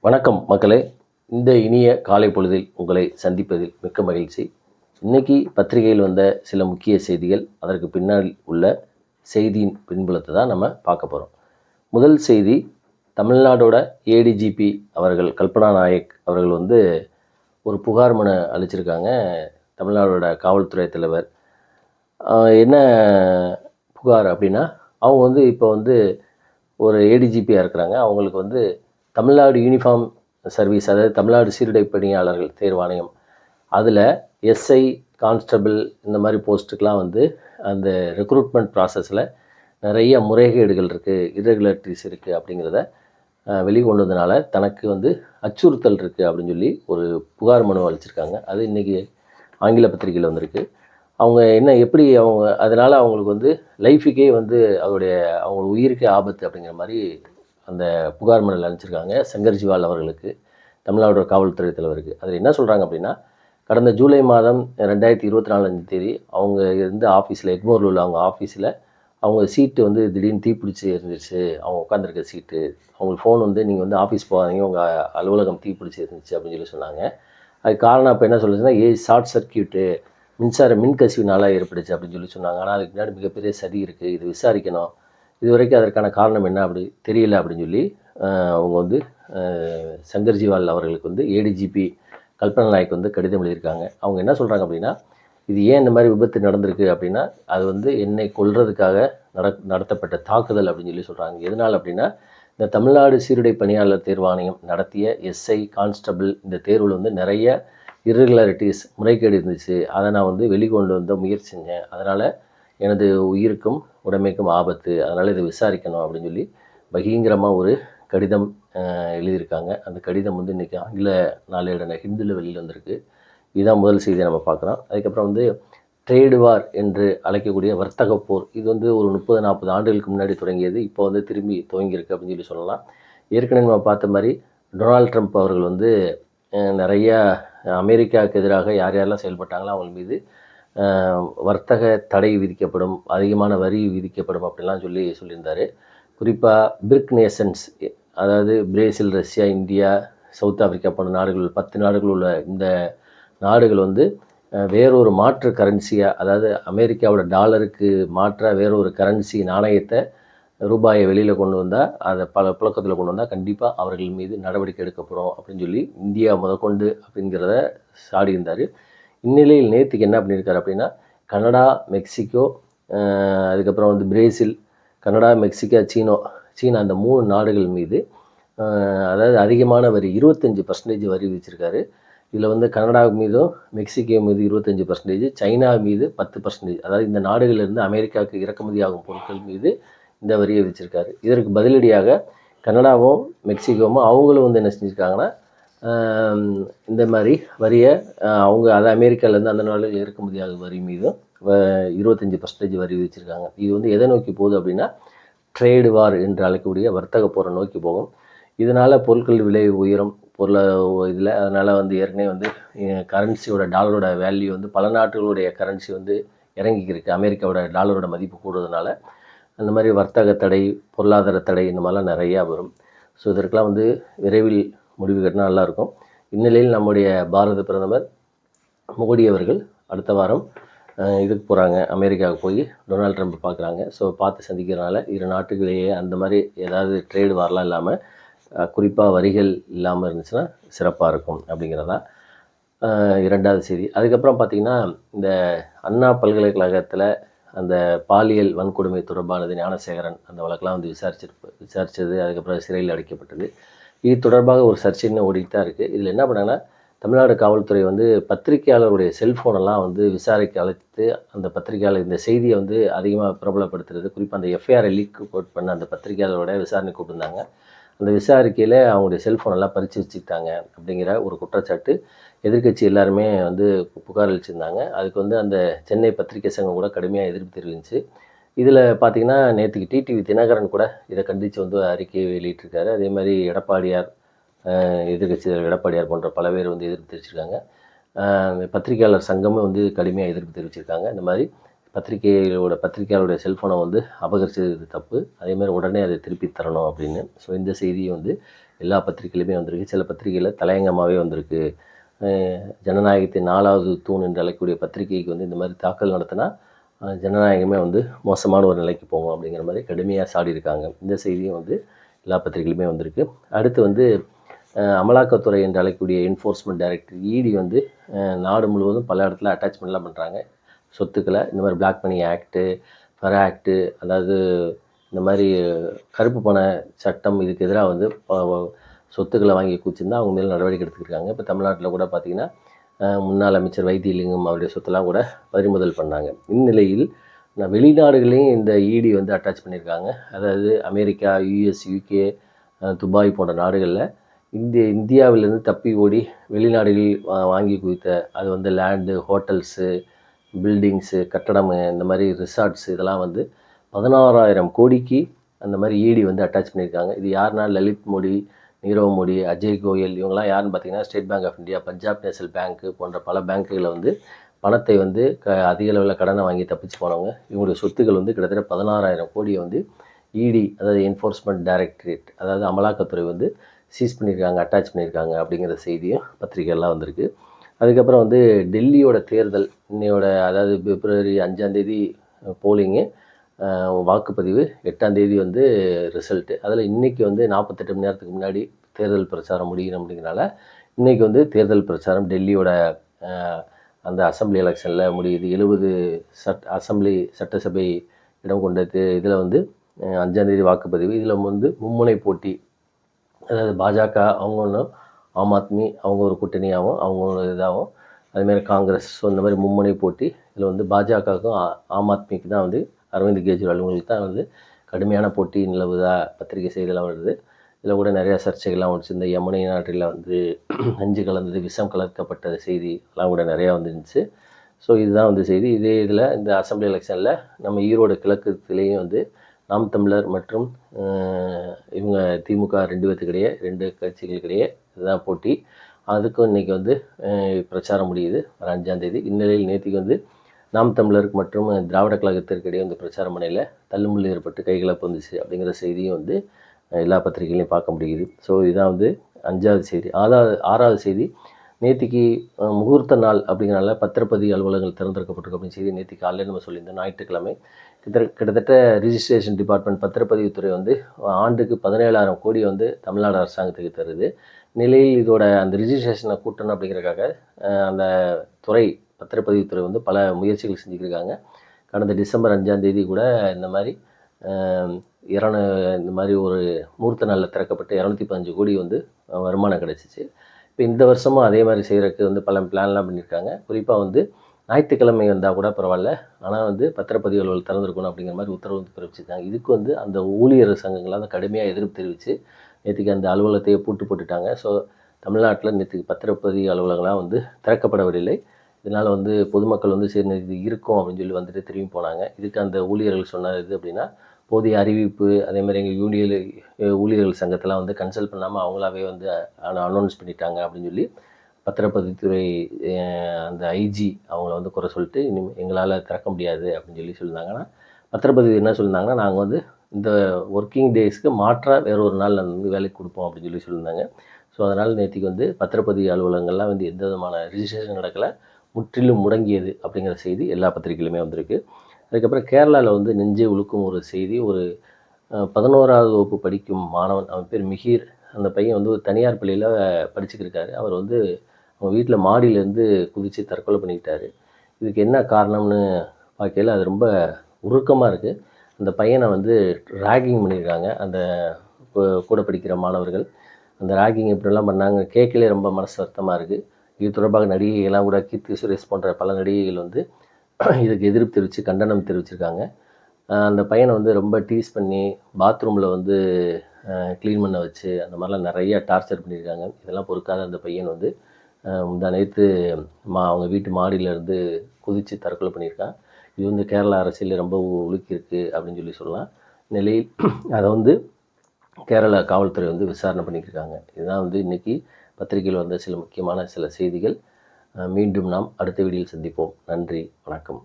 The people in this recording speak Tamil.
வணக்கம் மக்களே. இந்த இனிய காலை பொழுதில் உங்களை சந்திப்பதில் மிக்க மகிழ்ச்சி. இன்னைக்கு பத்திரிகையில் வந்த சில முக்கிய செய்திகள், அதற்கு பின்னால் உள்ள செய்தியின் பின்புலத்தை தான் நம்ம பார்க்க போகிறோம். முதல் செய்தி, தமிழ்நாடோட ஏடிஜிபி அவர்கள் கல்பனா நாயக் அவர்கள் ஒரு புகார் மனு அளிச்சிருக்காங்க. தமிழ்நாடோட காவல்துறை தலைவர் என்ன புகார் அப்படின்னா, அவங்க இப்போ ஒரு ஏடிஜிபியாக இருக்கிறாங்க. அவங்களுக்கு தமிழ்நாடு யூனிஃபார்ம் சர்வீஸ், அதாவது தமிழ்நாடு சீருடை பணியாளர்கள் தேர்வாணையம், அதில் எஸ்ஐ, கான்ஸ்டபிள் இந்த மாதிரி போஸ்ட்டுக்கெலாம் அந்த ரெக்ரூட்மெண்ட் ப்ராசஸில் நிறைய முறைகேடுகள் இருக்குது, இர்ரெகுலாரிட்டிஸ் இருக்குது அப்படிங்கிறத வெளிக்கொண்டு வந்ததுனால தனக்கு அச்சுறுத்தல் இருக்குது அப்படின்னு சொல்லி ஒரு புகார் மனு அளிச்சிருக்காங்க. அது இன்றைக்கி ஆங்கில பத்திரிகையில் வந்திருக்கு. அவங்க அதனால் அவங்களுக்கு லைஃபுக்கே அவங்க உயிருக்கே ஆபத்து அப்படிங்கிற மாதிரி அந்த புகார் மனுவில் அனுப்பிச்சிருக்காங்க சங்கர்ஜிவால் அவர்களுக்கு, தமிழ்நாடு காவல்துறை தலைவருக்கு. அதில் என்ன சொல்கிறாங்க அப்படின்னா, கடந்த ஜூலை மாதம் 2024 அவங்க ஆஃபீஸில், எக்மோரில் உள்ள அவங்க ஆஃபீஸில் அவங்க சீட்டு திடீர்னு தீப்பிடிச்சி இருந்துச்சு. அவங்க உட்காந்துருக்க சீட்டு, அவங்களுக்கு ஃபோன் நீங்கள் ஆஃபீஸ் போகாதீங்க, உங்கள் அலுவலகம் தீப்பிடிச்சி இருந்துச்சு அப்படின்னு சொல்லி சொன்னாங்க. அதுக்கு காரணம் அப்போ என்ன சொல்லுச்சுன்னா, ஷார்ட் சர்க்கியூட்டு, மின்கசிவினால் ஏற்பட்டுச்சு அப்படின்னு சொல்லி சொன்னாங்க. ஆனால் அதுக்கு முன்னாடி மிகப்பெரிய சதி இருக்குது, இது விசாரிக்கணும், இது வரைக்கும் அதற்கான காரணம் என்ன அப்படி தெரியல அப்படின்னு சொல்லி அவங்க சங்கர்ஜிவால் அவர்களுக்கு ஏடிஜிபி கல்பனா நாயக் கடிதம் எழுதியிருக்காங்க. அவங்க என்ன சொல்கிறாங்க அப்படின்னா, இது ஏன் இந்த மாதிரி விபத்து நடந்திருக்கு அப்படின்னா, அது என்னை கொல்றதுக்காக நடத்தப்பட்ட தாக்குதல் அப்படின்னு சொல்லி சொல்கிறாங்க. எதனால் அப்படின்னா, இந்த தமிழ்நாடு சீருடை பணியாளர் தேர்வாணையம் நடத்திய எஸ்ஐ, கான்ஸ்டபிள் இந்த தேர்வில் நிறைய இர்ரெகுலாரிட்டிஸ், முறைகேடு இருந்துச்சு. அதை நான் வெளிக்கொண்டு முயற்சி செஞ்சேன். அதனால் எனது உயிருக்கும் உடைமைக்கும் ஆபத்து, அதனால் இதை விசாரிக்கணும் அப்படின்னு சொல்லி பகீங்கரமாக ஒரு கடிதம் எழுதியிருக்காங்க. அந்த கடிதம் இன்றைக்கி ஆங்கில நாளேடான ஹிந்துவில் வெளியில் வந்திருக்கு. இதுதான் முதல் செய்தியை நம்ம பார்க்குறோம். அதுக்கப்புறம் ட்ரேடு வார் என்று அழைக்கக்கூடிய வர்த்தக போர், இது ஒரு 30-40 ஆண்டுகளுக்கு முன்னாடி தொடங்கியது. இப்போ திரும்பி துவங்கியிருக்கு அப்படின்னு சொல்லி சொல்லலாம். ஏற்கனவே நம்ம பார்த்த மாதிரி டொனால்ட் ட்ரம்ப் அவர்கள் நிறையா அமெரிக்காவுக்கு எதிராக யாரெல்லாம் செயல்பட்டாங்களோ அவங்க மீது வர்த்தக தடை விதிக்கப்படும், அதிகமான வரி விதிக்கப்படும் அப்படிலாம் சொல்லியிருந்தார். குறிப்பாக பிரிக் நேஷன்ஸ், அதாவது Brazil, Russia, India, south Africa போன்ற நாடுகள், 10 நாடுகள் உள்ள இந்த நாடுகள் வேறொரு மாற்று கரன்சியாக, அதாவது அமெரிக்காவோட டாலருக்கு மாற்றாக வேறொரு கரன்சி நாணயத்தை, ரூபாயை வெளியில் கொண்டு வந்தால், அதை புழக்கத்தில் கொண்டு வந்தால் கண்டிப்பாக அவர்கள் மீது நடவடிக்கை எடுக்கப்படும் அப்படின்னு சொல்லி இந்தியா முதற்கொண்டு அப்படிங்கிறத சாடியிருந்தார். இந்நிலையில் நேற்றுக்கு என்ன பண்ணியிருக்காரு அப்படின்னா, கனடா, மெக்சிகோ, அதுக்கப்புறம் பிரேசில், கனடா, மெக்சிகோ, சீனா அந்த 3 நாடுகள் மீது அதாவது அதிகமான வரி 25% வரி விதிச்சிருக்காரு. இதில் கனடா மீதும் மெக்சிகோ மீது 25%, சைனா மீது 10%, அதாவது இந்த நாடுகளிலிருந்து அமெரிக்காவுக்கு இறக்குமதி ஆகும் பொருட்கள் மீது இந்த வரியை விதிச்சிருக்காரு. இதற்கு பதிலடியாக கனடாவும் மெக்சிகோவும் அவங்களும் என்ன செஞ்சுருக்காங்கன்னா, இந்த மாதிரி வரியை அது அமெரிக்காவிலேருந்து அந்த நாடுகள் இறக்குமதியாக வரி மீதும் 25% வரி விதிச்சிருக்காங்க. இது எதை நோக்கி போகுது அப்படின்னா, ட்ரேடு வார் என்று அழைக்கக்கூடிய வர்த்தக போரை நோக்கி போகும். இதனால் பொருட்கள் விலை உயரும், இதில் அதனால் ஏற்கனவே கரன்சியோட, டாலரோட வேல்யூ பல நாடுகளுடைய கரன்சி இறங்கிக்கிருக்கு. அமெரிக்காவோட டாலரோட மதிப்பு கூடுறதுனால அந்த மாதிரி வர்த்தக தடை, பொருளாதார தடை இந்த மாதிரிலாம் நிறையா வரும். ஸோ இதற்கெல்லாம் விரைவில் முடிவு கட்டினா நல்லாயிருக்கும். இந்நிலையில் நம்முடைய பாரத பிரதமர் மோடி அவர்கள் அடுத்த வாரம் இதுக்கு போகிறாங்க, அமெரிக்காவுக்கு போய் டொனால்ட் ட்ரம்ப் பார்க்குறாங்க. ஸோ பார்த்து சந்திக்கிறதுனால இரு நாட்டுகளிலேயே அந்த மாதிரி ஏதாவது ட்ரேடு வார்லாம் இல்லாமல், குறிப்பாக வரிகள் இல்லாமல் இருந்துச்சுன்னா சிறப்பாக இருக்கும் அப்படிங்கிறதான் இரண்டாவது செய்தி. அதுக்கப்புறம் பார்த்திங்கன்னா, இந்த அண்ணா பல்கலைக்கழகத்தில் அந்த பாலியல் வன்கொடுமை தொடர்பானது ஞானசேகரன் அந்த வழக்கெலாம் விசாரித்தது, அதுக்கப்புறம் சிறையில் அடைக்கப்பட்டது. இது தொடர்பாக ஒரு சர்ச்சைன்னு ஓடிட்டு தான் இருக்குது. இதில் என்ன பண்ணாங்கன்னா, தமிழ்நாடு காவல்துறை பத்திரிகையாளருடைய செல்ஃபோனெல்லாம் விசாரிக்க அழைத்து அந்த பத்திரிகையாளர் இந்த செய்தியை அதிகமாக பிரபலப்படுத்துறது, குறிப்பாக அந்த எஃப்ஐஆரை லீக் பண்ண அந்த பத்திரிகையாளரோட விசாரணை கூப்பிட்டுருந்தாங்க. அந்த விசாரிக்கையில் அவங்களுடைய செல்ஃபோனெல்லாம் பறித்து வச்சுக்கிட்டாங்க அப்படிங்கிற ஒரு குற்றச்சாட்டு எதிர்க்கட்சி எல்லாருமே புகார் அளிச்சிருந்தாங்க. அதுக்கு அந்த சென்னை பத்திரிகை சங்கம் கூட கடுமையாக எதிர்ப்பு தெரிவிச்சு. இதில் பார்த்திங்கன்னா, நேற்றுக்கு டிடிவி தினகரன் கூட இதை கண்டித்து அறிக்கையை வெளியிட்டிருக்காரு. அதே மாதிரி எடப்பாடியார், எதிர்க்கட்சி எடப்பாடியார் போன்ற பல பேர் எதிர்ப்பு தெரிவிச்சிருக்காங்க. பத்திரிகையாளர் சங்கமும் கடுமையாக எதிர்ப்பு தெரிவிச்சிருக்காங்க. இந்த மாதிரி பத்திரிகையாளருடைய செல்ஃபோனை அபகரிச்சது தப்பு, அதேமாதிரி உடனே அதை திருப்பி தரணும் அப்படின்னு. ஸோ இந்த செய்தியை எல்லா பத்திரிகையிலுமே வந்திருக்கு. சில பத்திரிகையில் தலையங்கமாகவே வந்திருக்கு. ஜனநாயகத்தின் 4வது தூண் என்று அழைக்கக்கூடிய பத்திரிகைக்கு வந்து இந்த மாதிரி தாக்கல் நடத்தினா ஜனநாயகமே வந்து மோசமான ஒரு நிலைக்கு போகும் அப்படிங்கிற மாதிரி கடுமையாக சாடியிருக்காங்க. இந்த செய்தியும் வந்து எல்லா பத்திரிகையிலுமே வந்திருக்கு. அடுத்து வந்து அமலாக்கத்துறை என்று அழைக்கக்கூடிய என்ஃபோர்ஸ்மெண்ட் டைரக்டர் இடி வந்து நாடு முழுவதும் பல இடத்துல அட்டாச்மெண்ட்லாம் பண்ணுறாங்க. சொத்துக்களை இந்த மாதிரி பிளாக் மணி ஆக்ட்டு, ஃபெரா ஆக்ட்டு, அதாவது இந்த மாதிரி கருப்பு பண சட்டம் இதுக்கு எதிராக வந்து சொத்துக்களை வாங்கி குச்சிருந்தா அவங்க மேலே நடவடிக்கை எடுத்துக்கிட்டாங்க. இப்போ தமிழ்நாட்டில் கூட பார்த்திங்கன்னா முன்னாள் அமைச்சர் வைத்தியலிங்கம் அவருடைய சொத்தெல்லாம் கூட பறிமுதல் பண்ணாங்க. இந்நிலையில் வெளிநாடுகளையும் இந்த இடி வந்து அட்டாச் பண்ணியிருக்காங்க. அதாவது அமெரிக்கா, யூஎஸ், யூகே, துபாய் போன்ற நாடுகளில் இந்தியாவிலேருந்து தப்பி ஓடி வெளிநாடுகளில் வாங்கி குவித்த அது வந்து லேண்டு, ஹோட்டல்ஸு, பில்டிங்ஸு, கட்டடம், இந்த மாதிரி ரிசார்ட்ஸு இதெல்லாம் வந்து 16,000 கோடிக்கு அந்த மாதிரி இடி வந்து அட்டாச் பண்ணியிருக்காங்க. இது யாருன்னா லலித் மோடி, நீரவ் மோடி, அஜய் கோயல் இவங்கெல்லாம் யாருன்னு பார்த்தீங்கன்னா State Bank of India, Punjab National Bank போன்ற பல பேங்க்குகளை வந்து பணத்தை வந்து அதிக அளவில் கடனை வாங்கி தப்பிச்சு போனவங்க. இவங்களுடைய சொத்துக்கள் வந்து கிட்டத்தட்ட 16,000 கோடியை வந்து இடி, அதாவது என்ஃபோர்ஸ்மெண்ட் டைரக்டரேட், அதாவது அமலாக்கத்துறை வந்து சீஸ் பண்ணியிருக்காங்க, அட்டாச் பண்ணியிருக்காங்க அப்படிங்கிற செய்தியும் பத்திரிகைலாம் வந்திருக்கு. அதுக்கப்புறம் வந்து டெல்லியோட தேர்தல் இன்னையோட, அதாவது பிப்ரவரி 5ஆம் தேதி போலிங்கு, வாக்குப்பதிவு 8ஆம் தேதி வந்து ரிசல்ட்டு. அதில் இன்றைக்கி வந்து 48 மணி நேரத்துக்கு முன்னாடி தேர்தல் பிரச்சாரம் முடியணும் அப்படிங்கிறனால இன்றைக்கி வந்து தேர்தல் பிரச்சாரம் டெல்லியோட அந்த அசம்பிளி எலெக்ஷனில் முடியுது. 70 அசம்பிளி சட்டசபை இடம் கொண்ட இதில் வந்து 5ஆம் தேதி வாக்குப்பதிவு. இதில் வந்து மும்முனை போட்டி, அதாவது பாஜக அவங்க ஒன்றும், ஆம் ஆத்மி அவங்க ஒரு கூட்டணியாகவும் அவங்க ஒரு இதாகவும், அதுமாரி காங்கிரஸ், ஸோ இந்த மாதிரி மும்முனை போட்டி. இதில் வந்து பாஜகவுக்கும் ஆம் ஆத்மிக்கு தான் வந்து அரவிந்த் கெஜ்ரிவால் இவங்களுக்கு தான் வந்து கடுமையான போட்டி நிலவுதா பத்திரிகை செய்தியெல்லாம் வருது. இதில் கூட நிறையா சர்ச்சைகள்லாம் வந்துச்சு. இந்த யமுனை நாட்டில் வந்து நஞ்சு கலந்தது, விஷம் கலக்கப்பட்ட செய்தி எல்லாம் கூட நிறையா வந்துருந்துச்சு. ஸோ இதுதான் வந்து செய்தி. இதே இதில் இந்த அசம்பிளி எலெக்ஷனில் நம்ம ஈரோடு கிழக்குலேயும் வந்து நாம் தமிழர் மற்றும் இவங்க திமுக 2 பேர்த்துக்கிடையே, 2 கட்சிகளுக்கிடையே இதுதான் போட்டி. அதுக்கும் இன்றைக்கி வந்து பிரச்சாரம் முடியுது வர 5ஆம் தேதி. இந்நிலையில் நேற்றுக்கு வந்து நாம் தமிழருக்கு மற்றும் திராவிட கழகத்திற்கிடையே வந்து பிரச்சாரம் பண்ணையில் தள்ளுமுள்ளு ஏற்பட்டு கைகலப்பு வந்துச்சு அப்படிங்கிற செய்தியும் வந்து எல்லா பத்திரிகைகளையும் பார்க்க முடியுது. ஸோ இதுதான் வந்து 5வது செய்தி. 6வது செய்தி, நேற்றுக்கு முகூர்த்த நாள் அப்படிங்கிறனால பத்திரப்பதிவு அலுவலகங்கள் திறந்திருக்கப்பட்டிருக்கு அப்படின்னு செய்தி நேற்று காலையில் நம்ம சொல்லியிருந்தோம். ஞாயிற்றுக்கிழமை கிட்டத்தட்ட ரிஜிஸ்ட்ரேஷன் டிபார்ட்மெண்ட், பத்திரப்பதிவுத்துறை வந்து ஆண்டுக்கு 17,000 கோடி வந்து தமிழ்நாடு அரசாங்கத்துக்கு தருது. நிலையில் இதோட அந்த ரிஜிஸ்ட்ரேஷனை கூட்டணும் அப்படிங்கிறதுக்காக அந்த துறை, பத்திரப்பதிவுத்துறை வந்து பல முயற்சிகள் செஞ்சுக்கிருக்காங்க. கடந்த டிசம்பர் 5ஆம் தேதி கூட இந்த மாதிரி இந்த மாதிரி ஒரு முகூர்த்த நாளில் திறக்கப்பட்டு 215 கோடி வந்து வருமானம் கிடச்சிச்சு. இப்போ இந்த வருஷமும் அதே மாதிரி செய்கிறதுக்கு வந்து பல பிளான்லாம் பண்ணியிருக்காங்க. குறிப்பாக வந்து ஞாயிற்றுக்கிழமை வந்தால் கூட பரவாயில்ல, ஆனால் வந்து பத்திரப்பதிவு அலுவலகம் திறந்திருக்கணும் அப்படிங்கிற மாதிரி உத்தரவு வந்து பிறப்பிச்சிருக்காங்க. இதுக்கு வந்து அந்த ஊழியர் சங்கங்கள்லாம் வந்து கடுமையாக எதிர்ப்பு தெரிவித்து நேற்றுக்கு அந்த அலுவலகத்தையே பூட்டு போட்டுட்டாங்க. ஸோ தமிழ்நாட்டில் நேற்றுக்கு பத்திரப்பதிவு அலுவலகங்கள்லாம் வந்து திறக்கப்படவில்லை. இதனால் வந்து பொதுமக்கள் வந்து சரி இது இருக்கும் அப்படின்னு சொல்லி வந்துட்டு திரும்பி போனாங்க. இதுக்கு அந்த ஊழியர்கள் சொன்னது அப்படின்னா, போதிய அறிவிப்பு, அதேமாதிரி எங்கள் ஊழியர்கள் சங்கத்தெல்லாம் வந்து கன்சல்ட் பண்ணாமல் அவங்களாவே வந்து அனௌன்ஸ் பண்ணிட்டாங்க அப்படின்னு சொல்லி பத்திரப்பதிவுத்துறை அந்த ஐஜி அவங்கள வந்து குறை சொல்லிட்டு எங்களால் திறக்க முடியாது அப்படின்னு சொல்லி சொல்லியிருந்தாங்கன்னா, பத்திரப்பதிவு என்ன சொல்லியிருந்தாங்கன்னா, நாங்கள் வந்து இந்த ஒர்க்கிங் டேஸ்க்கு மாற்றாக வேறு ஒரு நாள் நாங்கள் வந்து வேலைக்கு கொடுப்போம் அப்படின்னு சொல்லி சொல்லியிருந்தாங்க. ஸோ அதனால் நேற்றுக்கு வந்து பத்திரப்பதிவு அலுவலகங்கள்லாம் வந்து எந்த விதமான ரிஜிஸ்ட்ரேஷன் நடக்கலை, முற்றிலும் முடங்கியது அப்படிங்கிற செய்தி எல்லா பத்திரிகையிலுமே வந்திருக்கு. அதுக்கப்புறம் கேரளாவில் வந்து நெஞ்சை உழுக்கும் ஒரு செய்தி. ஒரு 11வது வகுப்பு படிக்கும் மாணவன், அவன் பேர் மிஹீர். அந்த பையன் வந்து ஒரு தனியார் பள்ளியில் படிச்சுக்கிருக்காரு. அவர் வந்து அவங்க வீட்டில் மாடியிலேருந்து குதித்து தற்கொலை பண்ணிக்கிட்டாரு. இதுக்கு என்ன காரணம்னு பார்க்கையில் அது ரொம்ப உருக்கமாக இருக்குது. அந்த பையனை வந்து ராகிங் பண்ணியிருக்காங்க அந்த கூட படிக்கிற மாணவர்கள். அந்த ராகிங் எப்படிலாம் பண்ணாங்க கேட்கலே ரொம்ப மனசு வருத்தமாக இருக்குது. இது தொடர்பாக நடிகைகள்லாம் கூட கீர்த்தி சுரேஷ் போன்ற பல நடிகைகள் வந்து இதுக்கு எதிர்ப்பு தெரிவித்து கண்டனம் தெரிவிச்சிருக்காங்க. அந்த பையனை வந்து ரொம்ப டீஸ் பண்ணி பாத்ரூமில் வந்து க்ளீன் பண்ண வச்சு அந்த மாதிரிலாம் நிறையா டார்ச்சர் பண்ணியிருக்காங்க. இதெல்லாம் பொறுக்காத அந்த பையன் வந்து முந்தா நேற்று அவங்க வீட்டு மாடியிலேருந்து குதித்து தற்கொலை பண்ணியிருக்கான். இது வந்து கேரளா அரசியலில் ரொம்ப உலுக்கியிருக்கு அப்படின்னு சொல்லி சொல்லலாம். நிலையில் அதை வந்து கேரளா காவல்துறை வந்து விசாரணை பண்ணியிருக்காங்க. இதுதான் வந்து இன்றைக்கி பத்திரிகையில் வந்த சில முக்கியமான சில செய்திகள். மீண்டும் நாம் அடுத்த வீடியோவில் சந்திப்போம். நன்றி, வணக்கம்.